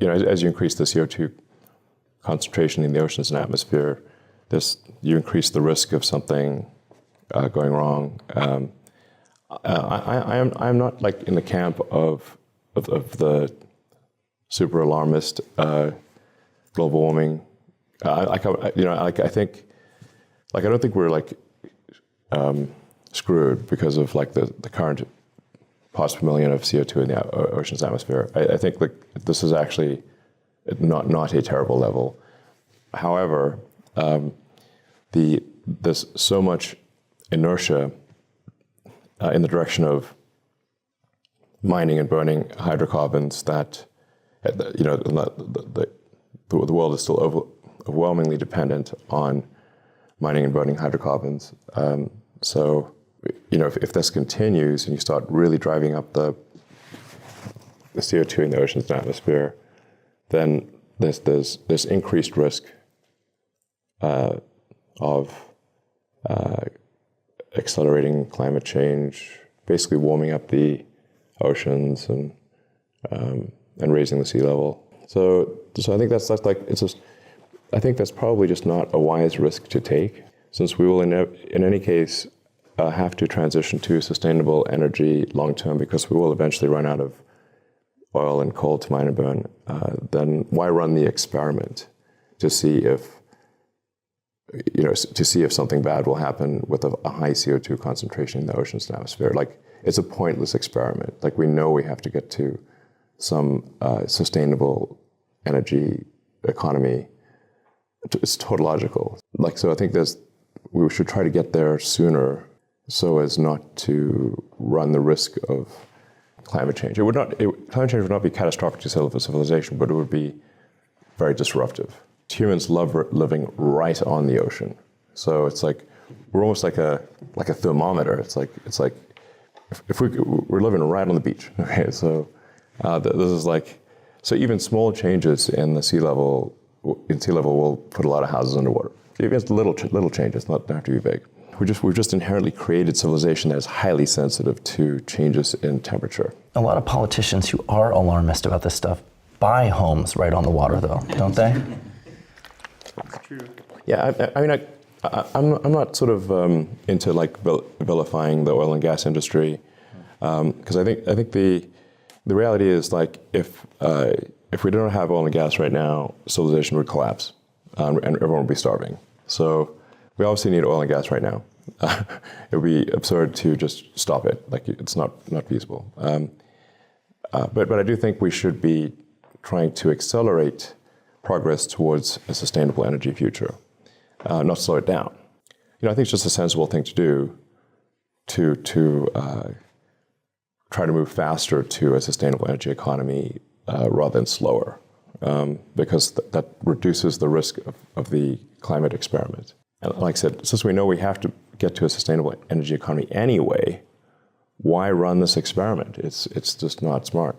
as you increase the CO2 concentration in the oceans and atmosphere, you increase the risk of something going wrong. I'm not like in the camp of the super-alarmist global warming. I think, I don't think we're like screwed because of like the current parts per million of CO2 in the ocean's atmosphere. I think like this is actually not a terrible level. However, there's so much inertia in the direction of mining and burning hydrocarbons that the world is still overwhelmingly dependent on mining and burning hydrocarbons. So, if this continues and you start really driving up the CO2 in the oceans and atmosphere, then there's increased risk of accelerating climate change, basically warming up the oceans and raising the sea level. So I think that's like I think that's probably just not a wise risk to take, since we will in any case have to transition to sustainable energy long term, because we will eventually run out of oil and coal to mine and burn. Then why run the experiment to see if something bad will happen with a high CO2 concentration in the oceans and atmosphere? Like, it's a pointless experiment. Like, we know we have to get to some sustainable energy economy. It's tautological. Like, so I think we should try to get there sooner so as not to run the risk of climate change. Climate change would not be catastrophic to civilization, but it would be very disruptive. Humans love living right on the ocean, so it's like we're almost like a thermometer. It's like if we're living right on the beach. Okay, so this is like, so even small changes in sea level will put a lot of houses underwater. Even little changes, don't have to be big. We've just inherently created civilization that is highly sensitive to changes in temperature. A lot of politicians who are alarmist about this stuff buy homes right on the water, though, don't they? That's true. Yeah, I'm not sort of into like vilifying the oil and gas industry, because I think the reality is, like, if we don't have oil and gas right now, civilization would collapse, and everyone would be starving. So we obviously need oil and gas right now. It would be absurd to just stop it. Like, it's not feasible. But I do think we should be trying to accelerate progress towards a sustainable energy future, not slow it down. I think it's just a sensible thing to do to try to move faster to a sustainable energy economy rather than slower, because that reduces the risk of the climate experiment. And like I said, since we know we have to get to a sustainable energy economy anyway, why run this experiment? It's just not smart.